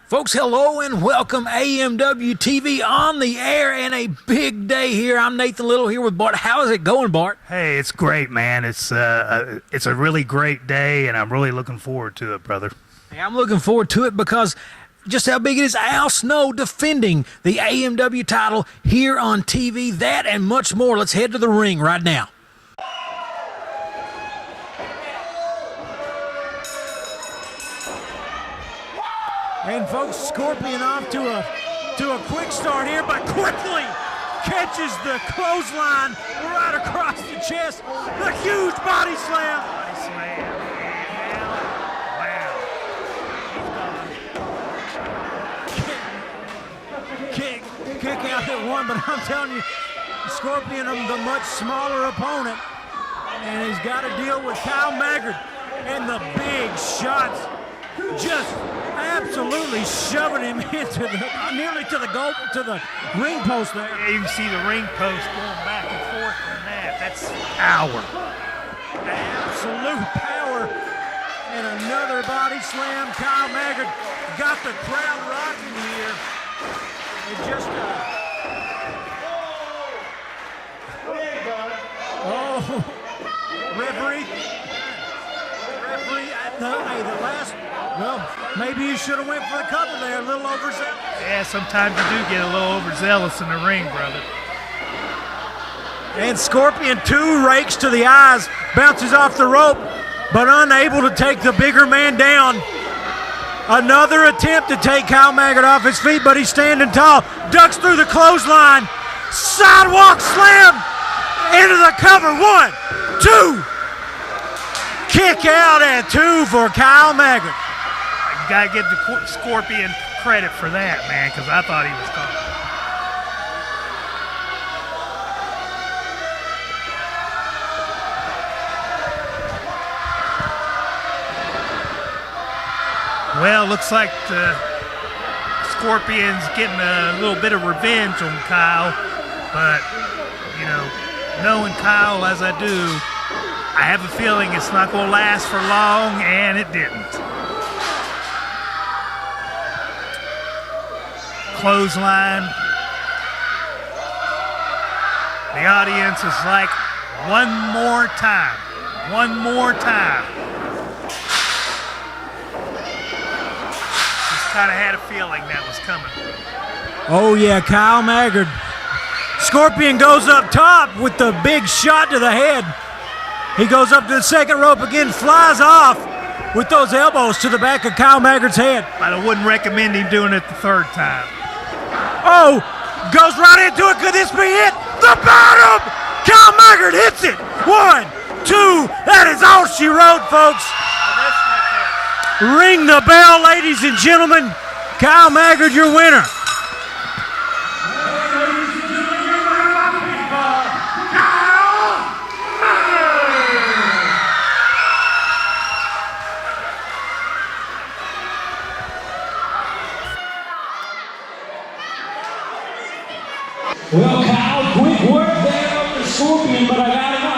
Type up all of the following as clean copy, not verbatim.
Folks, hello and welcome. AMW-TV on the air and a big day here. I'm Nathan Little here with Bart. How is it going, Bart? Hey, it's great, man. It's a really great day, and I'm really looking forward to it, brother. Hey, I'm looking forward to it because just how big it is. Al Snow defending the AMW title here on TV. That and much more. Let's head to the ring right now. And folks, Scorpion off to a quick start here, but quickly catches the clothesline right across the chest. The huge body slam. Body slam. Wow. Kick out at one, but I'm telling you, Scorpion, the much smaller opponent, and he's got to deal with Kyle Maggard and the big shots. Just absolutely shoving him into nearly to the ring post there. Yeah, you can see the ring post going back and forth from that. That's power. Absolute power. And another body slam. Kyle Maggard got the crowd rocking here. It just referee, the last. Well, maybe you should have went for the cover there, a little overzealous. Yeah, sometimes you do get a little overzealous in the ring, brother. And Scorpion, 2 rakes to the eyes, bounces off the rope, but unable to take the bigger man down. Another attempt to take Kyle Maggard off his feet, but he's standing tall. Ducks through the clothesline. Sidewalk slam into the cover. 1, 2. Kick out at 2 for Kyle Maggard. Got to give the Scorpion credit for that, man, because I thought he was coming. Well, looks like the Scorpion's getting a little bit of revenge on Kyle, but, you know, knowing Kyle as I do, I have a feeling it's not going to last for long, and it didn't. Clothesline. The audience is like, one more time. One more time. Just kind of had a feeling that was coming. Oh, yeah, Kyle Maggard. Scorpion goes up top with the big shot to the head. He goes up to the second rope again, flies off with those elbows to the back of Kyle Maggard's head. But I wouldn't recommend him doing it the third time. Oh, goes right into it. Could this be it? The bottom! Kyle Maggard hits it. 1, 2. That is all she wrote, folks. Ring the bell, ladies and gentlemen. Kyle Maggard, your winner. Well, Kyle, quick work there over the Scorpion, but I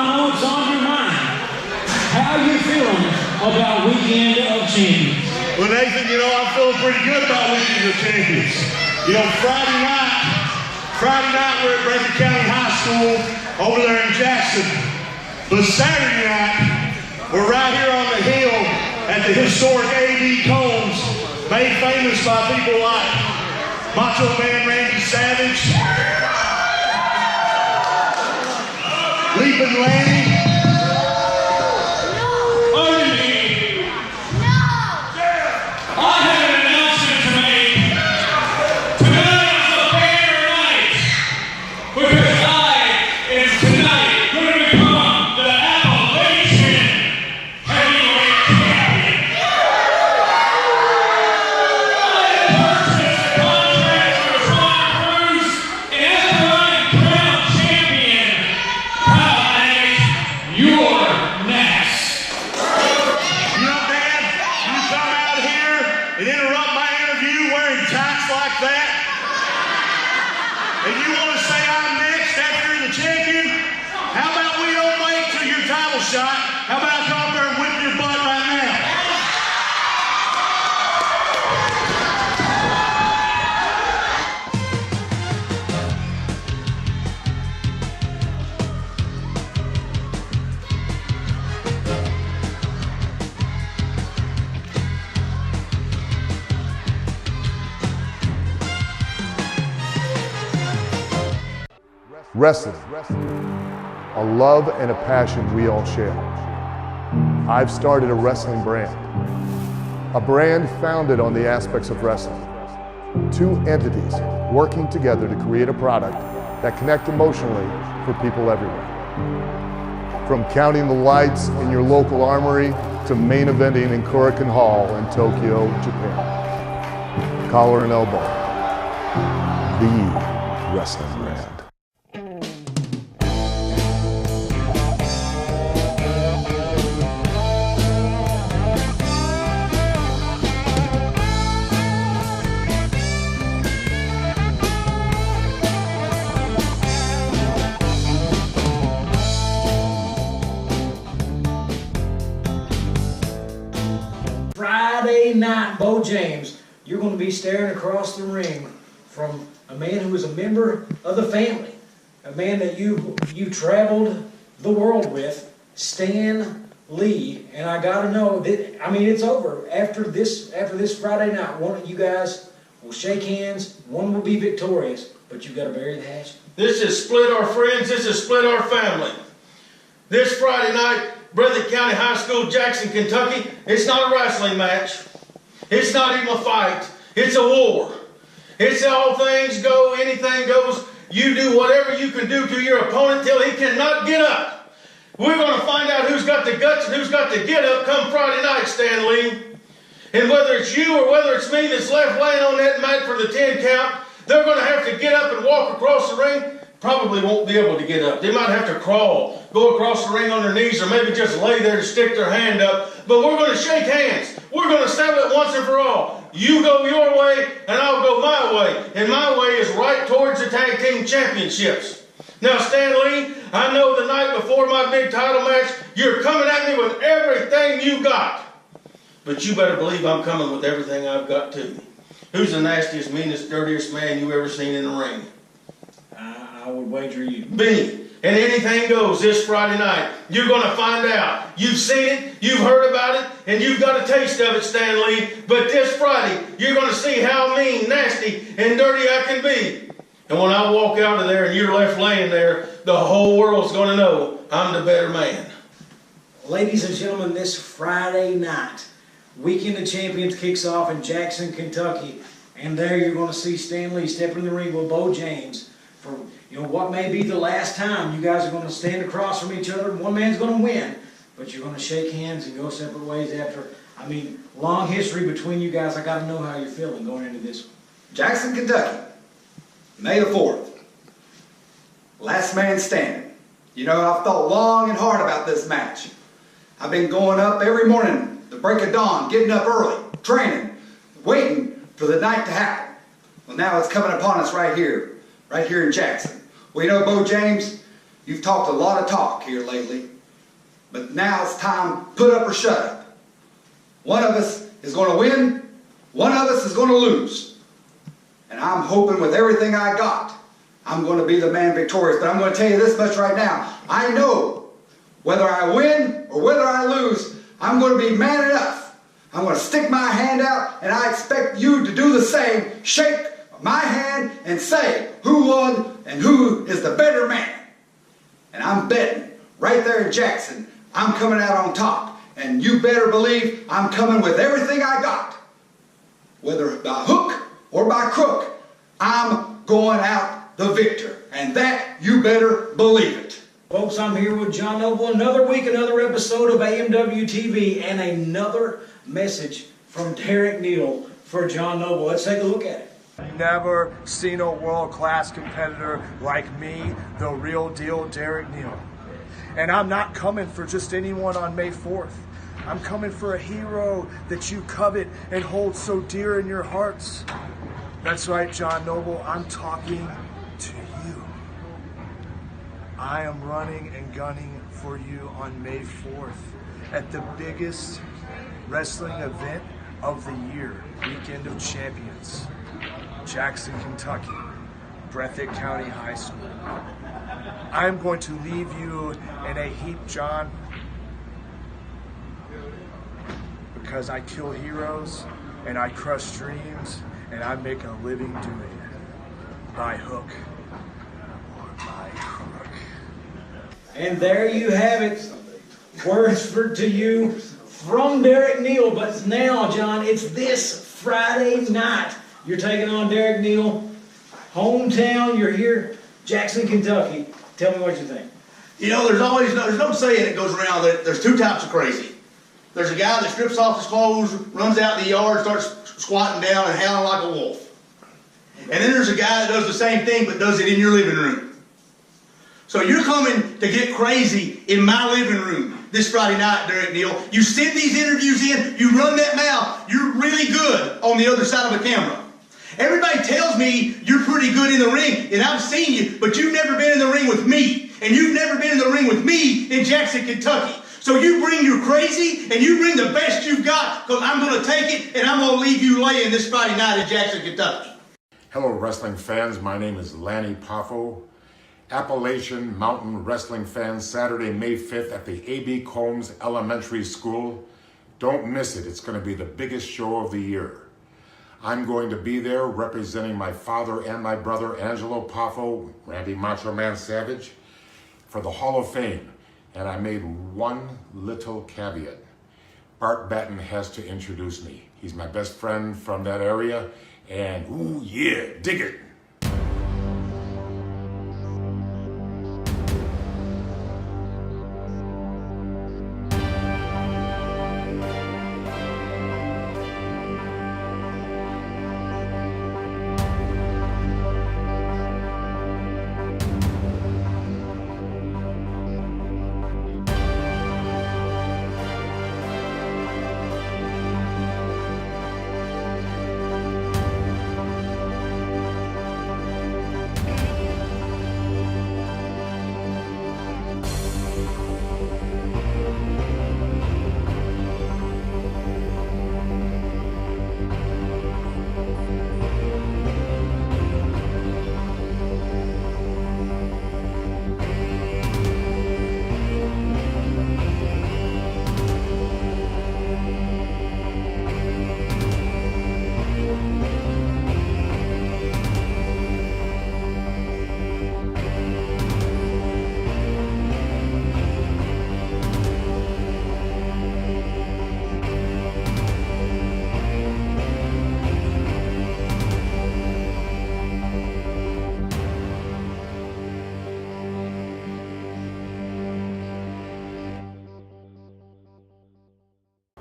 know it's on your mind. How are you feeling about Weekend of Champions? Well, Nathan, you know, I'm feeling pretty good about Weekend of Champions. You know, Friday night we're at Breaker County High School over there in Jackson. But Saturday night, we're right here on the hill at the historic A.D. Combs, made famous by people like Macho Man Randy Savage, Leaping Lanny, I have an announcement to make. Tonight is a banner night because tonight going to become the Appalachian heavyweight champion. I have purchased a contract for Ron Cruz and Appalachian Crown champion. Kyle Maggard, you're next. you know, Dad, you come out here and interrupt my interview wearing tights like that? And you want to say I'm next after you're the champion? How about we don't wait till your title shot? How about I come up there and whip your butt right now? Wrestling, a love and a passion we all share. I've started a wrestling brand, a brand founded on the aspects of wrestling. Two entities working together to create a product that connect emotionally for people everywhere. From counting the lights in your local armory to main eventing in Korakuen Hall in Tokyo, Japan. Collar and Elbow, the wrestling brand. Friday night, Beau James, you're going to be staring across the ring from a man who is a member of the family, a man that you traveled the world with, Stan Lee. And I got to know that, I mean, it's over after this Friday night. One of you guys will shake hands. One will be victorious, but you've got to bury the hatchet. This is split our friends. This is split our family. This Friday night, Breathitt County High School, Jackson, Kentucky. It's not a wrestling match. It's not even a fight. It's a war. It's all things go, anything goes. You do whatever you can do to your opponent till he cannot get up. We're going to find out who's got the guts and who's got the get up come Friday night, Stan Lee. And whether it's you or whether it's me that's left laying on that mat for the 10 count, they're going to have to get up and walk across the ring. Probably won't be able to get up. They might have to crawl, go across the ring on their knees, or maybe just lay there and stick their hand up. But we're going to shake hands. We're going to settle it once and for all. You go your way, and I'll go my way. And my way is right towards the tag team championships. Now, Stan Lee, I know the night before my big title match, you're coming at me with everything you got. But you better believe I'm coming with everything I've got too. Who's the nastiest, meanest, dirtiest man you ever seen in the ring? I would wager you. Me. And anything goes this Friday night. You're going to find out. You've seen it, you've heard about it, and you've got a taste of it, Stan Lee. But this Friday, you're going to see how mean, nasty, and dirty I can be. And when I walk out of there and you're left laying there, the whole world's going to know I'm the better man. Ladies and gentlemen, this Friday night, Weekend of Champions kicks off in Jackson, Kentucky. And there you're going to see Stan Lee step in the ring with Beau James for what may be the last time you guys are going to stand across from each other. One man's going to win, but you're going to shake hands and go separate ways after. I mean, long history between you guys. I got to know how you're feeling going into this one. Jackson, Kentucky, May the 4th. Last man standing. You know, I've thought long and hard about this match. I've been going up every morning, the break of dawn, getting up early, training, waiting for the night to happen. Well, now it's coming upon us right here in Jackson. Well, you know, Beau James, you've talked a lot of talk here lately, but now it's time, put up or shut up. One of us is going to win, one of us is going to lose. And I'm hoping with everything I got, I'm going to be the man victorious. But I'm going to tell you this much right now. I know whether I win or whether I lose, I'm going to be man enough. I'm going to stick my hand out, and I expect you to do the same. Shake my hand and say who won and who is the better man. And I'm betting right there in Jackson, I'm coming out on top. And you better believe I'm coming with everything I got. Whether by hook or by crook, I'm going out the victor. And that you better believe it. Folks, I'm here with John Noble. Another week, another episode of AMW-TV, and another message from Derrick Neal for John Noble. Let's take a look at it. Never seen a world-class competitor like me, the real deal Derrick Neal. And I'm not coming for just anyone on May 4th. I'm coming for a hero that you covet and hold so dear in your hearts. That's right, John Noble, I'm talking to you. I am running and gunning for you on May 4th at the biggest wrestling event of the year, Weekend of Champions. Jackson, Kentucky, Breathitt County High School. I'm going to leave you in a heap, John, because I kill heroes and I crush dreams and I make a living doing it. By hook or by crook. And there you have it. Words to you from Derrick Neal. But now, John, it's this Friday night. You're taking on Derrick Neal. Hometown, you're here, Jackson, Kentucky. Tell me what you think. You know, there's no saying that goes around that there's two types of crazy. There's a guy that strips off his clothes, runs out in the yard, starts squatting down and howling like a wolf. And then there's a guy that does the same thing but does it in your living room. So you're coming to get crazy in my living room this Friday night, Derrick Neal. You send these interviews in, you run that mouth, you're really good on the other side of a camera. Everybody tells me you're pretty good in the ring, and I've seen you, but you've never been in the ring with me. And you've never been in the ring with me in Jackson, Kentucky. So you bring your crazy, and you bring the best you've got, because I'm going to take it, and I'm going to leave you laying this Friday night in Jackson, Kentucky. Hello, wrestling fans. My name is Lanny Poffo. Appalachian Mountain Wrestling fans, Saturday, May 5th at the A.B. Combs Elementary School. Don't miss it. It's going to be the biggest show of the year. I'm going to be there representing my father and my brother, Angelo Poffo, Randy Macho Man Savage, for the Hall of Fame. And I made one little caveat. Bart Batten has to introduce me. He's my best friend from that area, and ooh yeah, dig it.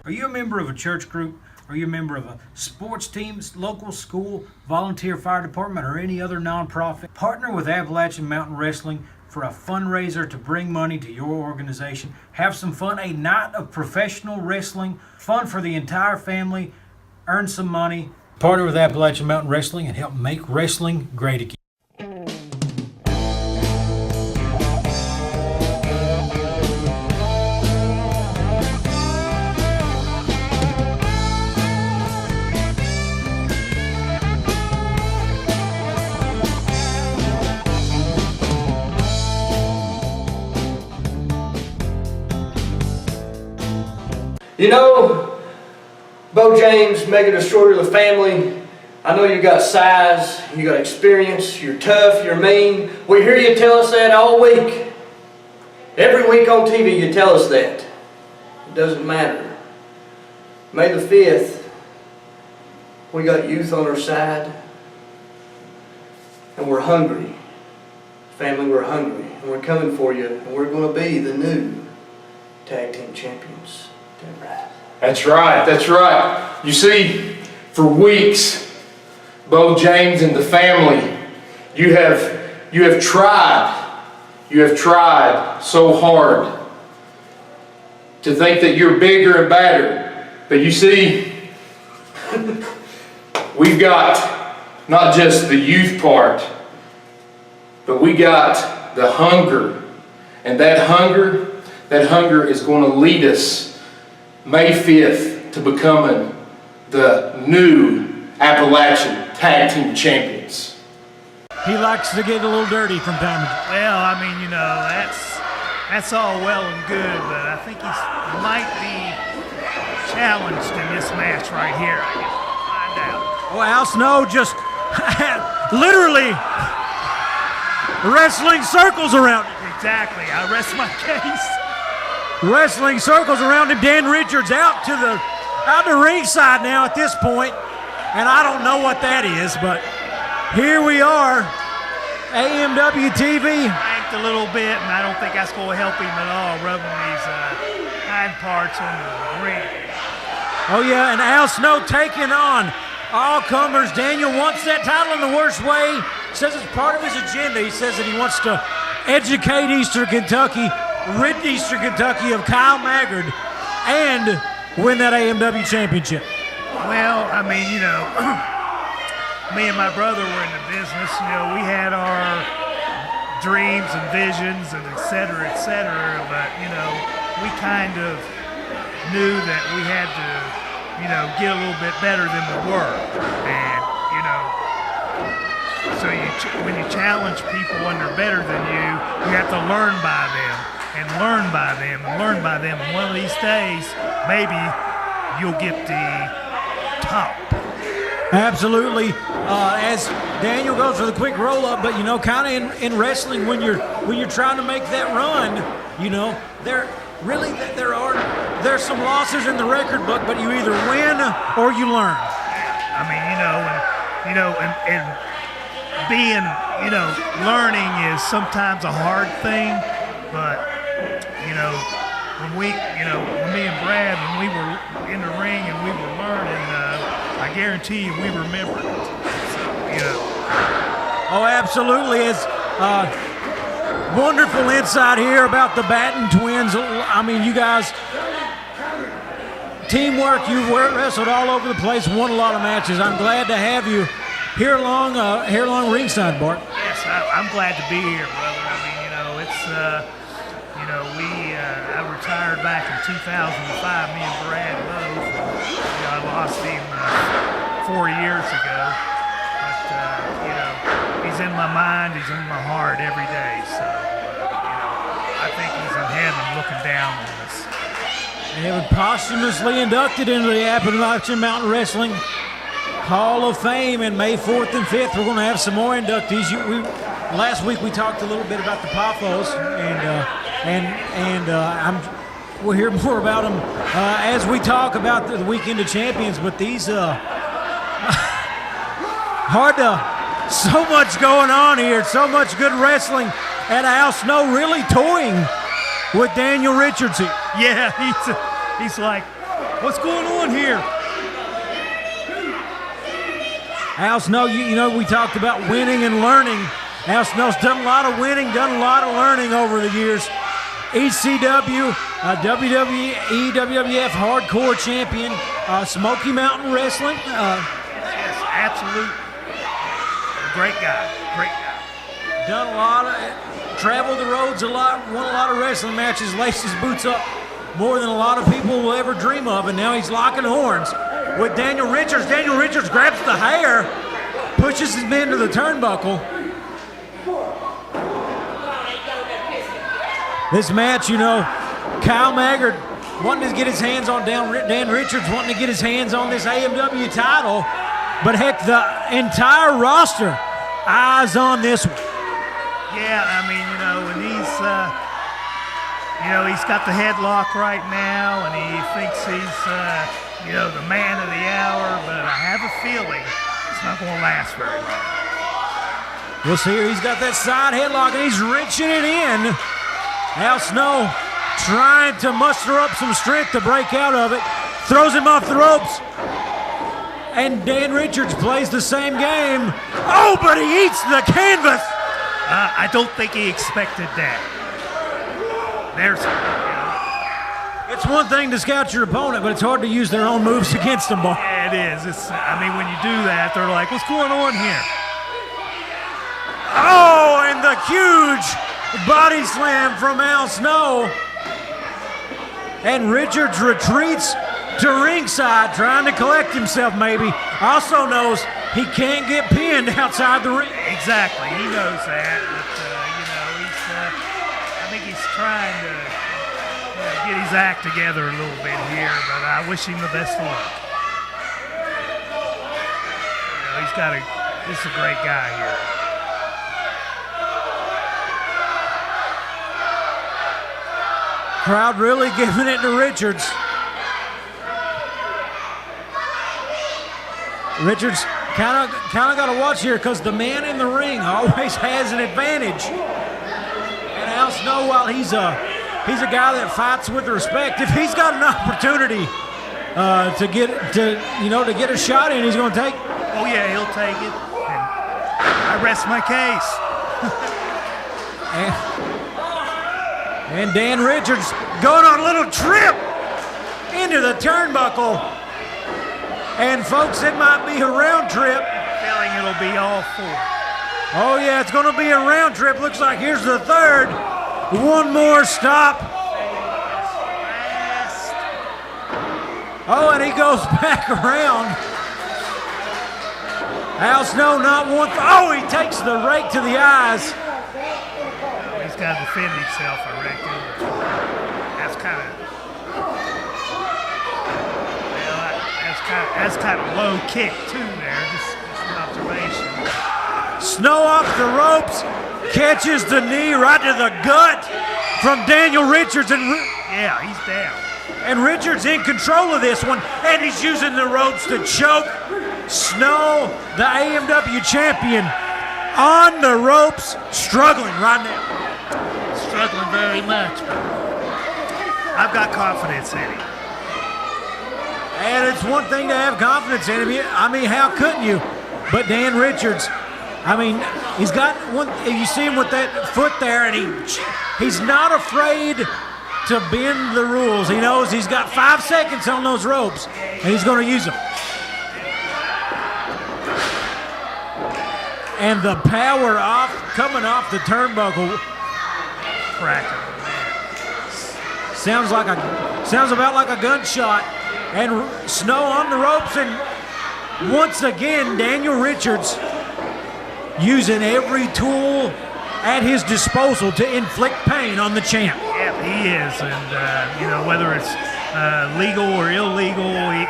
Are you a member of a church group? Are you a member of a sports team, local school, volunteer fire department, or any other nonprofit? Partner with Appalachian Mountain Wrestling for a fundraiser to bring money to your organization. Have some fun, a night of professional wrestling, fun for the entire family, earn some money. Partner with Appalachian Mountain Wrestling and help make wrestling great again. You know, Beau James, Mega Destroyer of the family, I know you got size, you got experience, you're tough, you're mean. We hear you tell us that all week. Every week on TV you tell us that. It doesn't matter. May the 5th, we got youth on our side, and we're hungry. Family, we're hungry, and we're coming for you, and we're going to be the new tag team champions. That's right, that's right. You see, for weeks, Beau James and the family, you have tried so hard to think that you're bigger and better. But you see, we've got not just the youth part, but we got the hunger. And that hunger is going to lead us May 5th to becoming the new Appalachian Tag Team Champions. He likes to get a little dirty from time to time. Well, I mean, you know, that's all well and good, but I think he might be challenged in this match right here. I guess we'll find out. Oh, Al Snow just literally wrestling circles around him. Exactly. I rest my case. Wrestling circles around him. Dan Richards out to ringside now at this point, and I don't know what that is, but here we are. AMW-TV. Yanked a little bit, and I don't think that's going to help him at all, rubbing these hind parts on the ring. Oh, yeah, and Al Snow taking on all comers. Daniel wants that title in the worst way. Says it's part of his agenda. He says that he wants to educate Eastern Kentucky, rid Eastern Kentucky of Kyle Maggard, and win that AMW championship. Well, I mean, you know, me and my brother were in the business. You know, we had our dreams and visions and et cetera, but, you know, we kind of knew that we had to, you know, get a little bit better than we were. And, you know, so when you challenge people when they're better than you have to learn by them and learn by them and learn by them. And one of these days, maybe you'll get the top. Absolutely. As Daniel goes for the quick roll-up, but, you know, kind of in wrestling, when you're trying to make that run, you know, there's some losses in the record book, but you either win or you learn. I mean, and being, you know, learning is sometimes a hard thing, but, you know, when me and Brad, when we were in the ring and we were learning, I guarantee you we remembered it. So, you know. Oh, absolutely. It's wonderful insight here about the Batten twins. I mean, you guys, teamwork, you've wrestled all over the place, won a lot of matches. I'm glad to have you here along ringside, Bart. Yes, I'm glad to be here, brother. I mean, you know, it's, you know, I retired back in 2005, me and Brad both. You know, I lost him 4 years ago. But, you know, he's in my mind, he's in my heart every day. So, you know, I think he's in heaven looking down on us. They were posthumously inducted into the Appalachian Mountain Wrestling Hall of Fame, and May 4th and 5th we're going to have some more inductees. Last week we talked a little bit about the Poffos, and we'll hear more about them as we talk about the Weekend of Champions. But these so much going on here, so much good wrestling, and Al Snow really toying with Daniel Richards here. Yeah, he's like, what's going on here? Al Snow, you know, we talked about winning and learning. Al Snow's done a lot of winning, done a lot of learning over the years. ECW, WWE, WWF Hardcore Champion, Smoky Mountain Wrestling. Yes, absolute. Great guy. Done a lot of, traveled the roads a lot, won a lot of wrestling matches, laced his boots up more than a lot of people will ever dream of, and now he's locking horns with Daniel Richards. Daniel Richards grabs the hair, pushes him into the turnbuckle. This match, you know, Kyle Maggard wanting to get his hands on Dan Richards, wanting to get his hands on this AMW title, but heck, the entire roster eyes on this one. Yeah, I mean, you know, and he's got the headlock right now, and he thinks he's, you know, the man of the hour, but I have a feeling it's not going to last very long. We'll see here. He's got that side headlock, and he's reaching it in. Al Snow trying to muster up some strength to break out of it. Throws him off the ropes. And Dan Richards plays the same game. Oh, but he eats the canvas. I don't think he expected that. It's one thing to scout your opponent, but it's hard to use their own moves against them, Bart. Yeah, it is. I mean, when you do that, they're like, what's going on here? Oh, and the huge body slam from Al Snow. And Richards retreats to ringside, trying to collect himself maybe. Also knows he can't get pinned outside the ring. Exactly, he knows that. But, you know, I think he's trying to get his act together a little bit here, but I wish him the best of luck. You know, this is a great guy here. Crowd really giving it to Richards. Richards kind of got to watch here because the man in the ring always has an advantage. And Al Snow, while he's a guy that fights with respect, if he's got an opportunity to get a shot in, he's going to take. Oh yeah, he'll take it. And I rest my case. And Dan Richards going on a little trip into the turnbuckle. And folks, it might be a round trip. Feeling it'll be all four. Oh yeah, it's going to be a round trip. Looks like here's the third. One more stop. Oh, and he goes back around. Al Snow not one. Oh, he takes the rake to the eyes. He's got to defend himself, I reckon. That's kind of low kick too there. Just an observation. Snow off the ropes, catches the knee right to the gut from Daniel Richards, and yeah, he's down. And Richards in control of this one, and he's using the ropes to choke Snow, the AMW champion, on the ropes, struggling right now. Struggling very much. I've got confidence in him. And it's one thing to have confidence in him. I mean, how couldn't you? But Dan Richards, I mean, he's got one. You see him with that foot there, and he's not afraid to bend the rules. He knows he's got 5 seconds on those ropes, and he's going to use them. And the power coming off the turnbuckle. Cracking. Sounds about like a gunshot. And Snow on the ropes, and once again, Daniel Richards using every tool at his disposal to inflict pain on the champ. Yeah, he is, and whether it's legal or illegal, he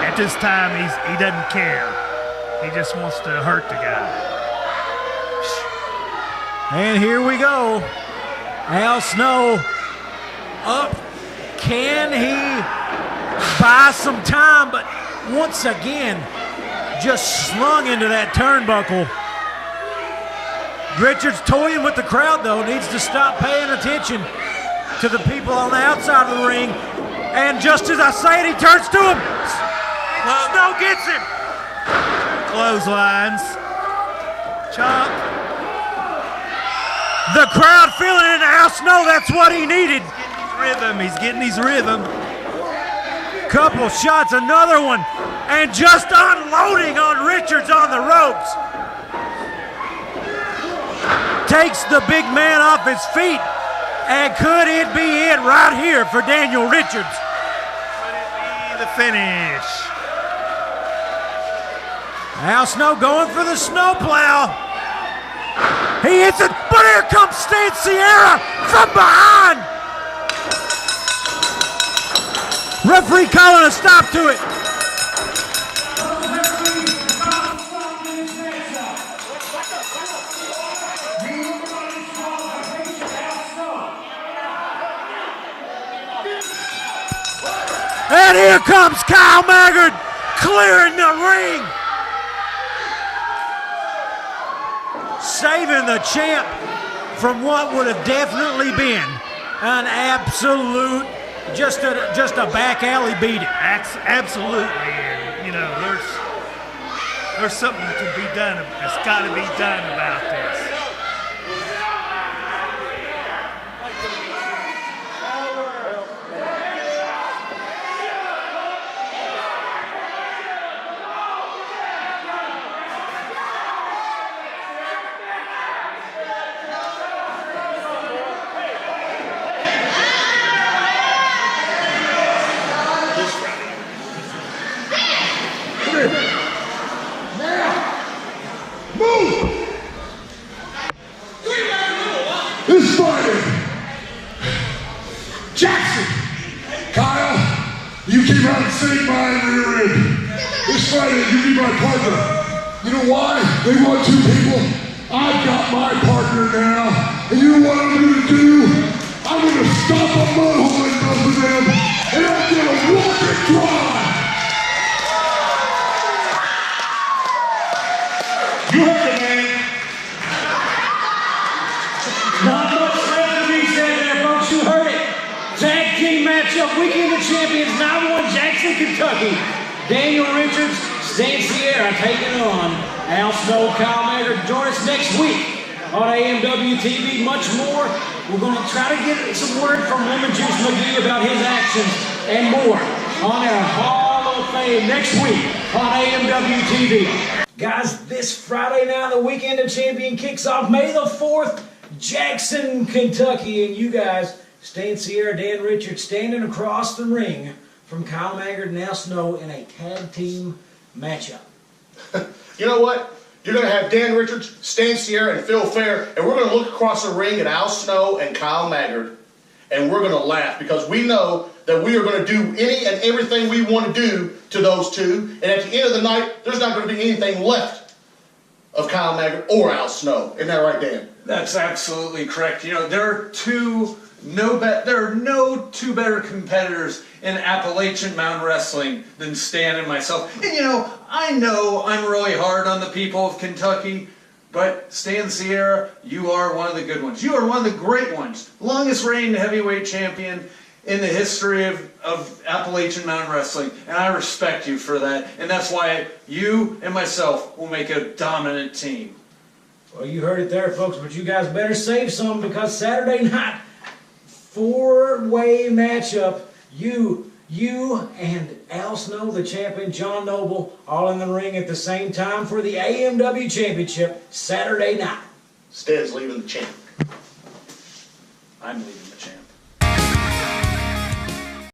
at this time he doesn't care. He just wants to hurt the guy. And here we go. Al Snow up. Can he buy some time? But once again, just slung into that turnbuckle. Richards toying with the crowd, though, needs to stop paying attention to the people on the outside of the ring. And just as I say it, he turns to him. Snow gets him. Clotheslines. Chop. The crowd feeling it. Al Snow, that's what he needed. He's getting his rhythm. Couple shots, another one, and just unloading on Richards on the ropes. Takes the big man off his feet, and could it be it right here for Daniel Richards? Could it be the finish? Al Snow going for the snowplow. He hits it, but here comes Stan Sierra from behind. Referee calling a stop to it. And here comes Kyle Maggard clearing the ring. Saving the champ from what would have definitely been an absolute just a back alley beating. Absolutely, and there's something to be done. It's got to be done about this. This Friday, Jackson, Kyle, you came out and saved my rear end. This Friday, you be my partner. You know why? They want two people. I've got my partner now. And you know what I'm going to do? I'm going to stop a mud hole in both of them, and I'm going to walk it dry. You heard it, man. Not much left to be said there, folks. You heard it. Tag team matchup, Weekend of Champions, 9-1 Jackson, Kentucky. Daniel Richards, Stan Sierra taking on Al Snow, Kyle Maggard. Join us next week on AMW-TV. Much more. We're going to try to get some word from Lemon Juice McGee about his actions and more on our Hall of Fame next week on AMW-TV. Guys, this Friday night, the Weekend of Champion kicks off May the 4th, Jackson, Kentucky. And you guys, Stan Sierra, Dan Richards, standing across the ring from Kyle Maggard and Al Snow in a tag team matchup. You know what? You're going to have Dan Richards, Stan Sierra, and Phil Fair, and we're going to look across the ring at Al Snow and Kyle Maggard, and we're going to laugh because we know that we are going to do any and everything we want to do to those two, and at the end of the night, there's not going to be anything left of Kyle Maggard or Al Snow. Isn't that right, Dan? That's absolutely correct. You know, there are no two better competitors in Appalachian Mountain Wrestling than Stan and myself. And you know I'm really hard on the people of Kentucky, but Stan Sierra, you are one of the good ones. You are one of the great ones. Longest reigning heavyweight champion in the history of Appalachian Mountain Wrestling, and I respect you for that. And that's why you and myself will make a dominant team. Well, you heard it there, folks, but you guys better save some because Saturday night, 4-way matchup, you and Al Snow, the champion, John Noble, all in the ring at the same time for the AMW Championship Saturday night. Stan's leaving the champ. I'm leaving the champ.